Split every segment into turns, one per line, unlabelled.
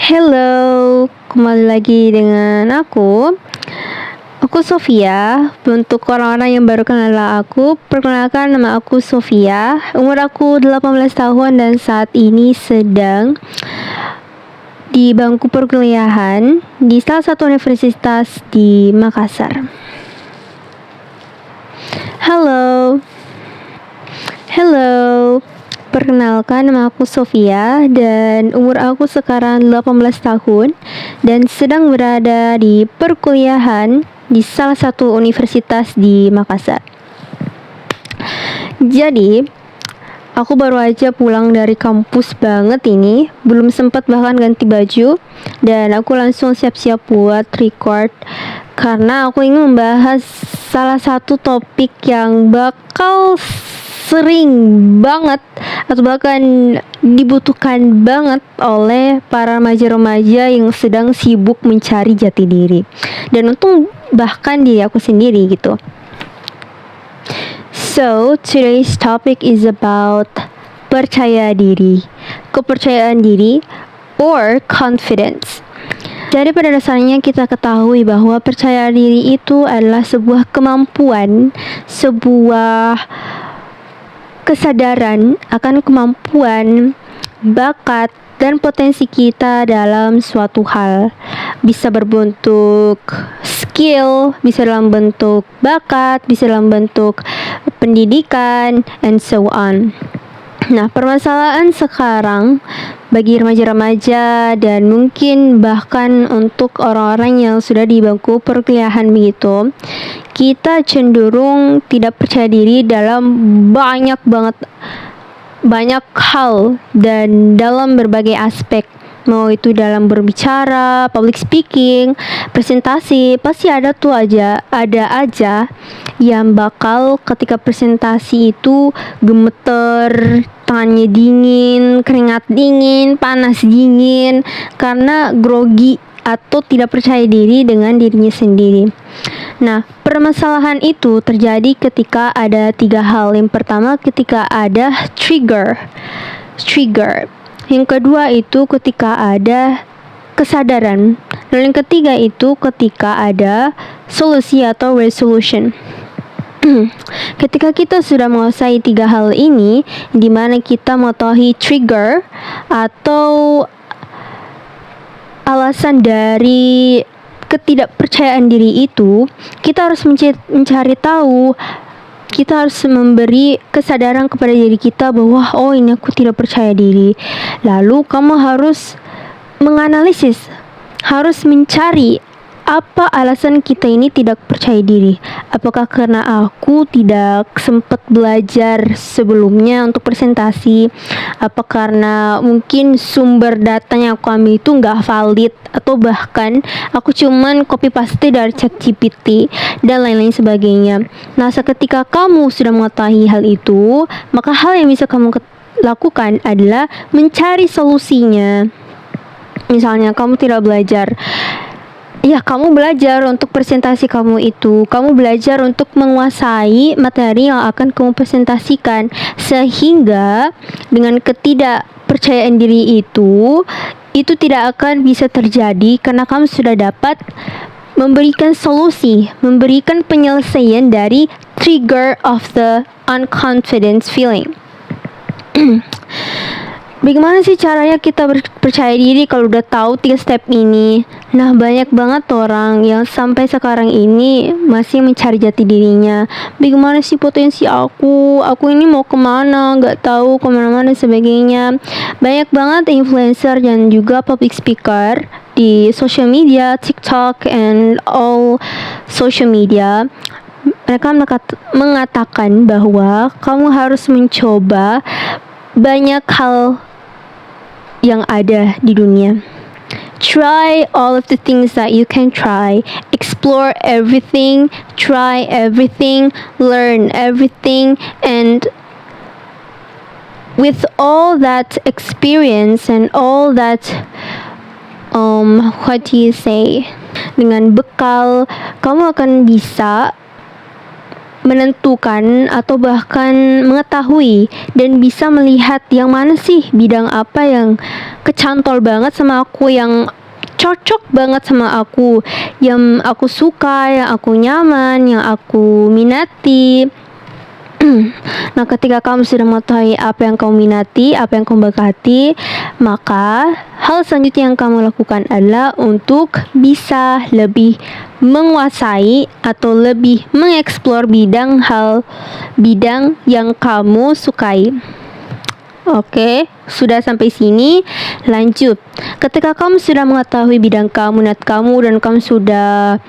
Hello, kembali lagi dengan aku. Aku Sofia. Untuk orang-orang yang baru kenal aku, perkenalkan nama aku Sofia. Umur aku 18 tahun dan saat ini sedang di bangku perkuliahan di salah satu universitas di Makassar. Halo. Halo. Perkenalkan, nama aku Sofia dan umur aku sekarang 18 tahun dan sedang berada di perkuliahan di salah satu universitas di Makassar. Jadi, aku baru aja pulang dari kampus banget ini, belum sempat bahkan ganti baju dan aku langsung siap-siap buat record karena aku ingin membahas salah satu topik yang bakal sering banget atau bahkan dibutuhkan banget oleh para remaja-remaja yang sedang sibuk mencari jati diri dan untuk bahkan diri aku sendiri gitu. So, today's topic is about percaya diri, kepercayaan diri, or confidence. Jadi pada dasarnya kita ketahui bahwa percaya diri itu adalah sebuah kemampuan, sebuah kesadaran akan kemampuan, bakat, dan potensi kita dalam suatu hal. Bisa berbentuk skill, bisa dalam bentuk bakat, bisa dalam bentuk pendidikan, and so on. Nah, permasalahan sekarang bagi remaja-remaja dan mungkin bahkan untuk orang-orang yang sudah di bangku perkuliahan begitu, kita cenderung tidak percaya diri dalam banyak hal dan dalam berbagai aspek. Mau itu dalam berbicara, public speaking, presentasi, pasti ada aja yang bakal ketika presentasi itu gemeter, tangannya dingin, keringat dingin, panas dingin karena grogi atau tidak percaya diri dengan dirinya sendiri. Nah, permasalahan itu terjadi ketika ada 3 hal. Yang pertama ketika ada trigger. Yang kedua itu ketika ada kesadaran. Dan yang ketiga itu ketika ada solusi atau resolution. Ketika kita sudah menguasai 3 hal ini, di mana kita mengetahui trigger atau alasan dari ketidakpercayaan diri itu, kita harus mencari tahu, kita harus memberi kesadaran kepada diri kita bahwa oh ini aku tidak percaya diri. Lalu kamu harus menganalisis, harus mencari apa alasan kita ini tidak percaya diri. Apakah karena aku tidak sempat belajar sebelumnya untuk presentasi? Apa karena mungkin sumber datanya aku ambil itu nggak valid? Atau bahkan aku cuman copy paste dari ChatGPT dan lain-lain sebagainya. Nah, seketika kamu sudah mengetahui hal itu, maka hal yang bisa kamu lakukan adalah mencari solusinya. Misalnya kamu tidak belajar, ya, kamu belajar untuk presentasi kamu itu. Kamu belajar untuk menguasai materi yang akan kamu presentasikan. Sehingga dengan ketidakpercayaan diri itu tidak akan bisa terjadi karena kamu sudah dapat memberikan solusi, memberikan penyelesaian dari trigger of the unconfidence feeling. Bagaimana sih caranya kita percaya diri kalau udah tahu 3 step ini? Nah, banyak banget orang yang sampai sekarang ini masih mencari jati dirinya. Bagaimana sih potensi aku? Aku ini mau kemana? Gak tahu kemana-mana dan sebagainya. Banyak banget influencer dan juga public speaker di social media, TikTok, and all social media. Mereka mengatakan bahwa kamu harus mencoba banyak hal yang ada di dunia. Try all of the things that you can try. Explore everything, try everything, learn everything, and with all that experience and all that dengan bekal, kamu akan bisa menentukan atau bahkan mengetahui dan bisa melihat yang mana sih bidang apa yang kecantol banget sama aku, yang cocok banget sama aku, yang aku suka, yang aku nyaman, yang aku minati. Nah, ketika kamu sudah mengetahui apa yang kamu minati, apa yang kamu bakati, maka hal selanjutnya yang kamu lakukan adalah untuk bisa lebih menguasai atau lebih mengeksplor bidang yang kamu sukai. Oke, sudah sampai sini. Lanjut. Ketika kamu sudah mengetahui bidang kamu, minat kamu, dan kamu sudah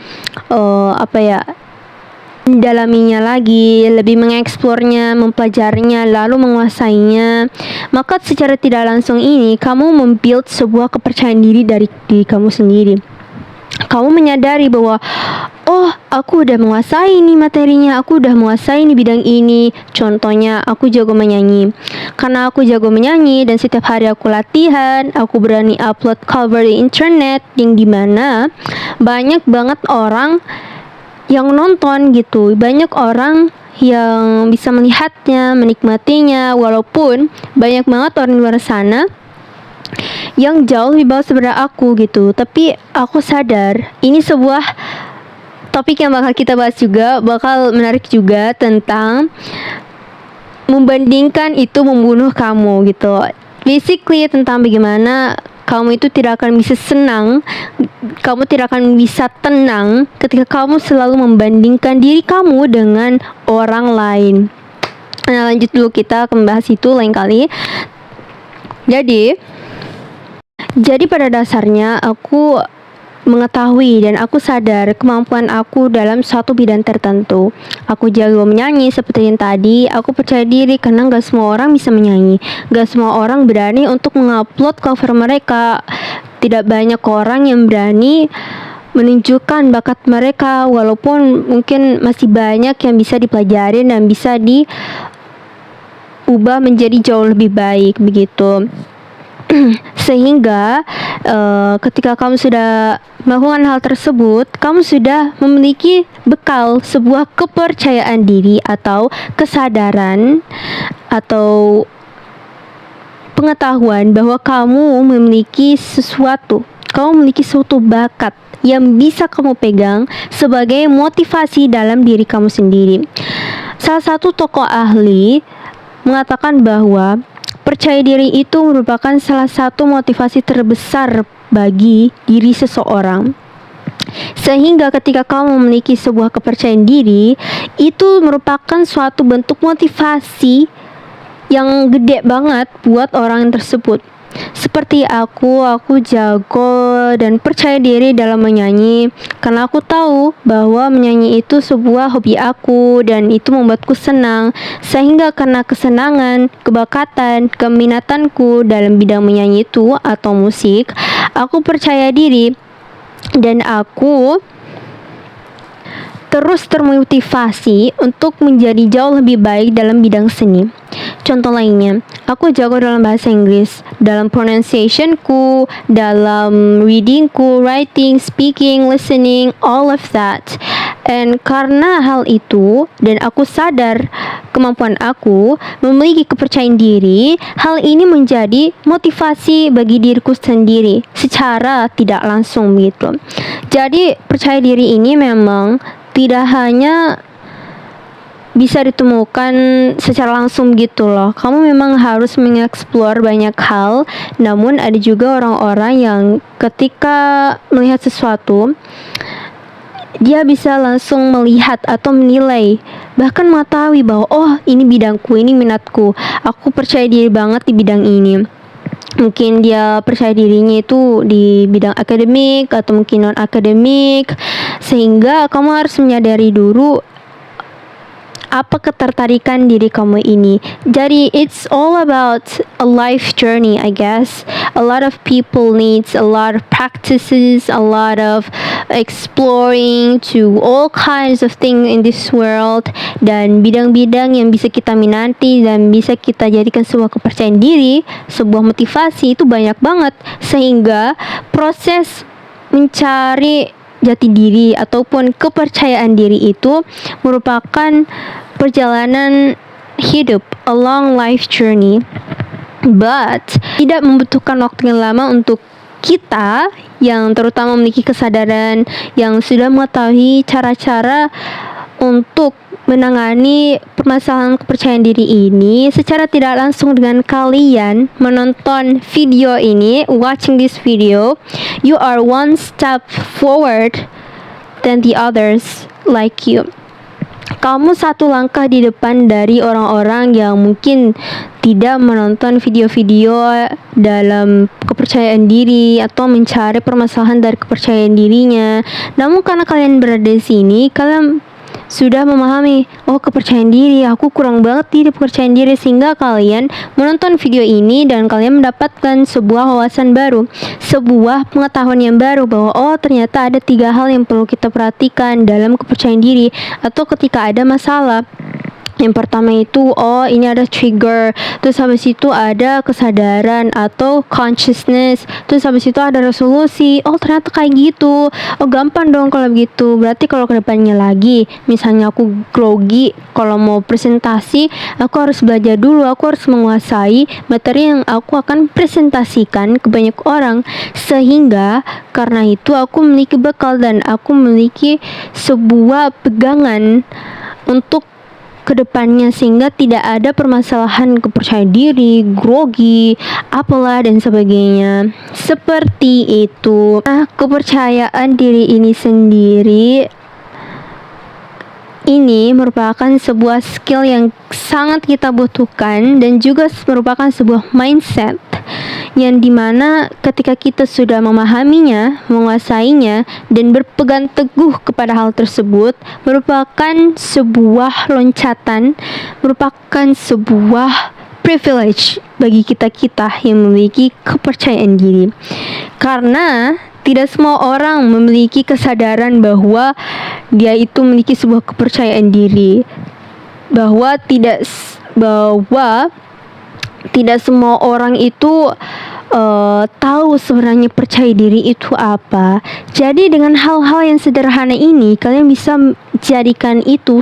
mendalaminya lagi, lebih mengeksplornya, mempelajarinya, lalu menguasainya, maka secara tidak langsung ini kamu membuild sebuah kepercayaan diri dari diri kamu sendiri. Kamu menyadari bahwa aku udah menguasai nih materinya, aku udah menguasai nih bidang ini. Contohnya, aku jago menyanyi. Karena aku jago menyanyi dan setiap hari aku latihan, aku berani upload cover di internet, yang dimana banyak banget orang yang nonton gitu, banyak orang yang bisa melihatnya, menikmatinya, walaupun banyak banget orang di luar sana yang jauh lebih bawah daripada aku gitu. Tapi aku sadar ini sebuah topik yang bakal kita bahas juga, bakal menarik juga, tentang membandingkan itu membunuh kamu gitu. Basically tentang bagaimana kamu itu tidak akan bisa senang, kamu tidak akan bisa tenang ketika kamu selalu membandingkan diri kamu dengan orang lain. Nah, lanjut dulu, kita akan bahas itu lain kali. Jadi pada dasarnya aku mengetahui dan aku sadar kemampuan aku dalam suatu bidang tertentu. Aku jago menyanyi seperti yang tadi. Aku percaya diri karena gak semua orang bisa menyanyi, gak semua orang berani untuk mengupload cover mereka. Tidak banyak orang yang berani menunjukkan bakat mereka, walaupun mungkin masih banyak yang bisa dipelajari dan bisa diubah menjadi jauh lebih baik begitu. Sehingga ketika kamu sudah melakukan hal tersebut, kamu sudah memiliki bekal sebuah kepercayaan diri atau kesadaran atau pengetahuan bahwa kamu memiliki sesuatu, kamu memiliki suatu bakat yang bisa kamu pegang sebagai motivasi dalam diri kamu sendiri. Salah satu tokoh ahli mengatakan bahwa percaya diri itu merupakan salah satu motivasi terbesar bagi diri seseorang. Sehingga ketika kamu memiliki sebuah kepercayaan diri, itu merupakan suatu bentuk motivasi yang gede banget buat orang tersebut. Seperti aku jago dan percaya diri dalam menyanyi karena aku tahu bahwa menyanyi itu sebuah hobi aku dan itu membuatku senang. Sehingga karena kesenangan, kebakatan, keminatanku dalam bidang menyanyi itu atau musik, aku percaya diri dan aku terus termotivasi untuk menjadi jauh lebih baik dalam bidang seni. Contoh lainnya, aku jago dalam bahasa Inggris, dalam pronunciationku, dalam readingku, writing, speaking, listening, all of that. And karena hal itu, dan aku sadar kemampuan aku, memiliki kepercayaan diri, hal ini menjadi motivasi bagi diriku sendiri secara tidak langsung gitu. Jadi percaya diri ini memang tidak hanya bisa ditemukan secara langsung gitu loh. Kamu memang harus mengeksplor banyak hal. Namun ada juga orang-orang yang ketika melihat sesuatu, dia bisa langsung melihat atau menilai, bahkan mengetahui bahwa ini bidangku, ini minatku, aku percaya diri banget di bidang ini. Mungkin dia percaya dirinya itu di bidang akademik atau mungkin non akademik. Sehingga kamu harus menyadari dulu apa ketertarikan diri kamu ini. Jadi it's all about a life journey, I guess. A lot of people needs a lot of practices, a lot of exploring to all kinds of things in this world. Dan bidang-bidang yang bisa kita minati dan bisa kita jadikan sebuah kepercayaan diri, sebuah motivasi itu banyak banget. Sehingga proses mencari jati diri ataupun kepercayaan diri itu merupakan perjalanan hidup, a long life journey, but tidak membutuhkan waktu yang lama untuk kita yang terutama memiliki kesadaran, yang sudah mengetahui cara-cara untuk menangani permasalahan kepercayaan diri ini secara tidak langsung. Dengan kalian menonton video ini, watching this video, you are one step forward than the others like you. Kamu satu langkah di depan dari orang-orang yang mungkin tidak menonton video-video dalam kepercayaan diri atau mencari permasalahan dari kepercayaan dirinya. Namun karena kalian berada di sini, kalian sudah memahami, oh kepercayaan diri, aku kurang banget di kepercayaan diri, sehingga kalian menonton video ini dan kalian mendapatkan sebuah wawasan baru, sebuah pengetahuan yang baru bahwa oh ternyata ada 3 hal yang perlu kita perhatikan dalam kepercayaan diri atau ketika ada masalah. Yang pertama itu, oh ini ada trigger, terus habis itu ada kesadaran atau consciousness, terus habis itu ada resolusi. Oh ternyata kayak gitu, oh gampang dong kalau begitu. Berarti kalau kedepannya lagi, misalnya aku grogi, kalau mau presentasi, aku harus belajar dulu, aku harus menguasai materi yang aku akan presentasikan ke banyak orang, sehingga karena itu aku memiliki bekal dan aku memiliki sebuah pegangan untuk kedepannya, sehingga tidak ada permasalahan kepercayaan diri, grogi, apalah dan sebagainya. Seperti itu. Nah, kepercayaan diri ini sendiri ini merupakan sebuah skill yang sangat kita butuhkan dan juga merupakan sebuah mindset yang dimana ketika kita sudah memahaminya, menguasainya, dan berpegang teguh kepada hal tersebut, merupakan sebuah loncatan, merupakan sebuah privilege bagi kita-kita yang memiliki kepercayaan diri. Karena tidak semua orang memiliki kesadaran bahwa dia itu memiliki sebuah kepercayaan diri, bahwa tidak semua orang itu tahu sebenarnya percaya diri itu apa. Jadi dengan hal-hal yang sederhana ini, kalian bisa jadikan itu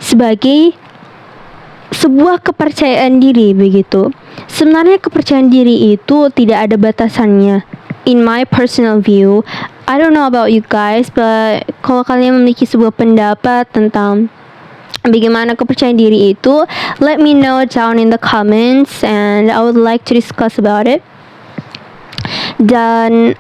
sebagai sebuah kepercayaan diri begitu. Sebenarnya kepercayaan diri itu tidak ada batasannya. In my personal view, I don't know about you guys, but kalau kalian memiliki sebuah pendapat tentang bagaimana kepercayaan diri itu, let me know down in the comments and I would like to discuss about it. Dan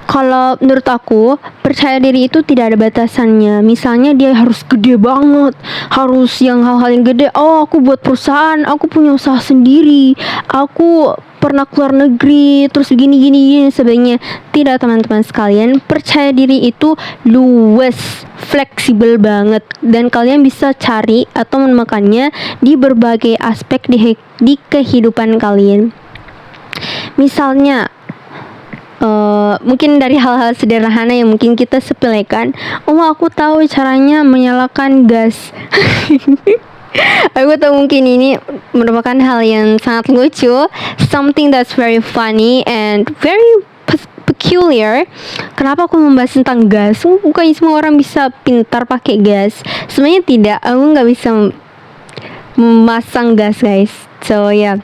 kalau menurut aku, percaya diri itu tidak ada batasannya. Misalnya dia harus gede banget, harus yang hal-hal yang gede. Oh, aku buat perusahaan, aku punya usaha sendiri, aku pernah keluar negeri, terus gini sebagainya. Tidak, teman-teman sekalian, percaya diri itu luwes, fleksibel banget, dan kalian bisa cari atau menemukannya di berbagai aspek di kehidupan kalian. Misalnya mungkin dari hal-hal sederhana yang mungkin kita sepelekan. Oh, aku tahu caranya menyalakan gas. Aku tahu mungkin ini merupakan hal yang sangat lucu, something that's very funny and very peculiar. Kenapa aku membahas tentang gas? Bukannya semua orang bisa pintar pakai gas. Sebenarnya tidak, aku nggak bisa memasang gas, guys. So yeah.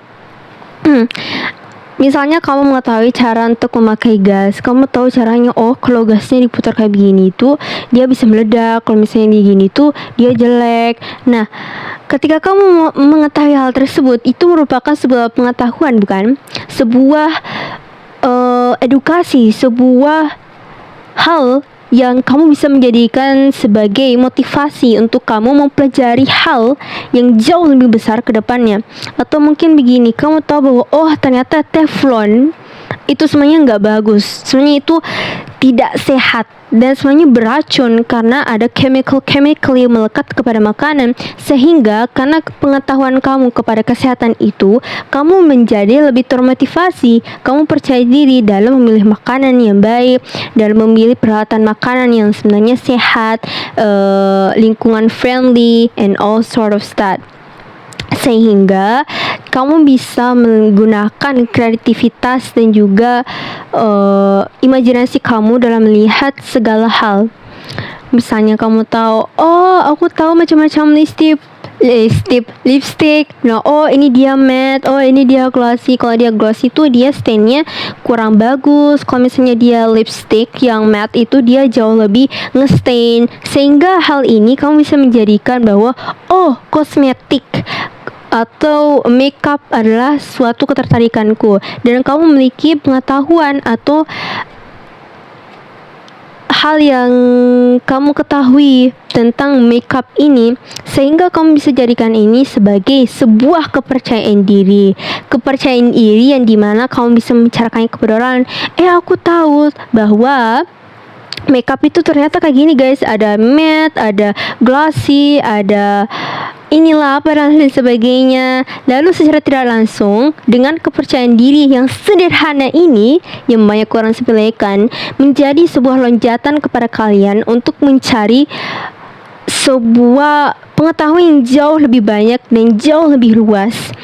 Misalnya kamu mengetahui cara untuk memakai gas, kamu tahu caranya, oh kalau gasnya diputar kayak begini tuh dia bisa meledak, kalau misalnya begini tuh dia jelek. Nah, ketika kamu mengetahui hal tersebut, itu merupakan sebuah pengetahuan, bukan? Sebuah edukasi, sebuah hal yang kamu bisa menjadikan sebagai motivasi untuk kamu mempelajari hal yang jauh lebih besar ke depannya. Atau mungkin begini, kamu tahu bahwa oh ternyata teflon itu sebenarnya nggak bagus, sebenarnya itu tidak sehat dan sebenarnya beracun karena ada chemical yang melekat kepada makanan, sehingga karena pengetahuan kamu kepada kesehatan itu, kamu menjadi lebih termotivasi, kamu percaya diri dalam memilih makanan yang baik, dalam memilih peralatan makanan yang sebenarnya sehat, lingkungan friendly and all sort of that. Sehingga kamu bisa menggunakan kreativitas dan juga imajinasi kamu dalam melihat segala hal. Misalnya kamu tahu, oh aku tahu macam-macam lipstick. Nah, oh ini dia matte, oh ini dia glossy. Kalau dia glossy itu dia stainnya kurang bagus. Kalau misalnya dia lipstick yang matte itu dia jauh lebih ngestain. Sehingga hal ini kamu bisa menjadikan bahwa oh kosmetik atau makeup adalah suatu ketertarikanku, dan kamu memiliki pengetahuan atau hal yang kamu ketahui tentang makeup ini, sehingga kamu bisa jadikan ini sebagai sebuah kepercayaan diri yang dimana kamu bisa membicarakannya kepada orang. Aku tahu bahwa makeup itu ternyata kayak gini guys, ada matte, ada glossy, ada inilah apa dan lain sebagainya. Lalu secara tidak langsung dengan kepercayaan diri yang sederhana ini yang banyak orang sepelekan menjadi sebuah loncatan kepada kalian untuk mencari sebuah pengetahuan yang jauh lebih banyak dan jauh lebih luas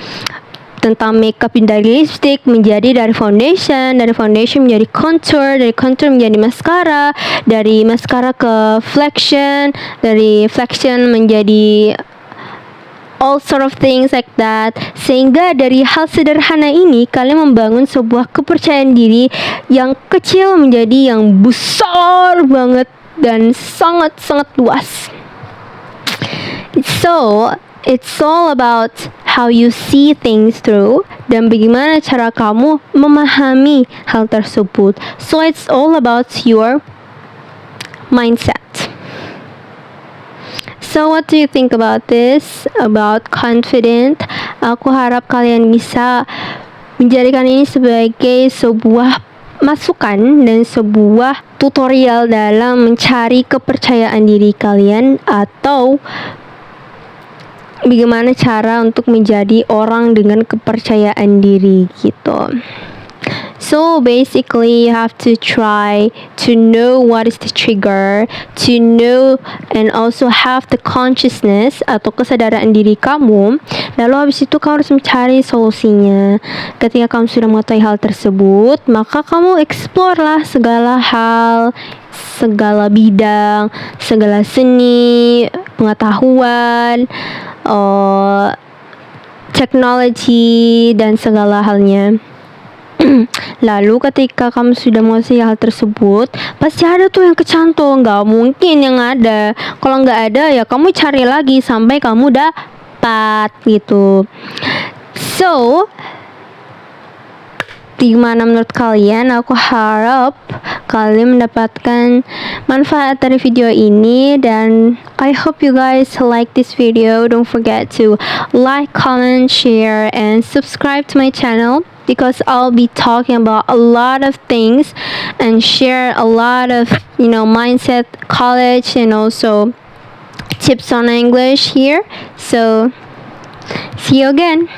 tentang makeup, dari lipstick menjadi dari foundation menjadi contour, dari contour menjadi mascara, dari mascara ke flexion, dari flexion menjadi all sort of things like that. Sehingga dari hal sederhana ini kalian membangun sebuah kepercayaan diri yang kecil menjadi yang besar banget dan sangat-sangat luas. So it's all about how you see things through dan bagaimana cara kamu memahami hal tersebut. So it's all about your mindset. So what do you think about this? About confident? Aku harap kalian bisa menjadikan ini sebagai sebuah masukan dan sebuah tutorial dalam mencari kepercayaan diri kalian, atau bagaimana cara untuk menjadi orang dengan kepercayaan diri gitu. So basically you have to try to know what is the trigger, to know and also have the consciousness atau kesadaran diri kamu. Lalu habis itu kamu harus mencari solusinya. Ketika kamu sudah mengetahui hal tersebut, maka kamu explore lah segala hal, segala bidang, segala seni, pengetahuan, teknologi dan segala halnya. Lalu ketika kamu sudah menguasai hal tersebut, pasti ada tuh yang kecantol. Gak mungkin yang ada. Kalau gak ada ya kamu cari lagi sampai kamu dapat gitu. So gimana menurut kalian? Aku harap kalian mendapatkan manfaat dari video ini, dan I hope you guys like this video. Don't forget to like, comment, share, and subscribe to my channel, because I'll be talking about a lot of things and share a lot of mindset, college, and also tips on English here. So see you again.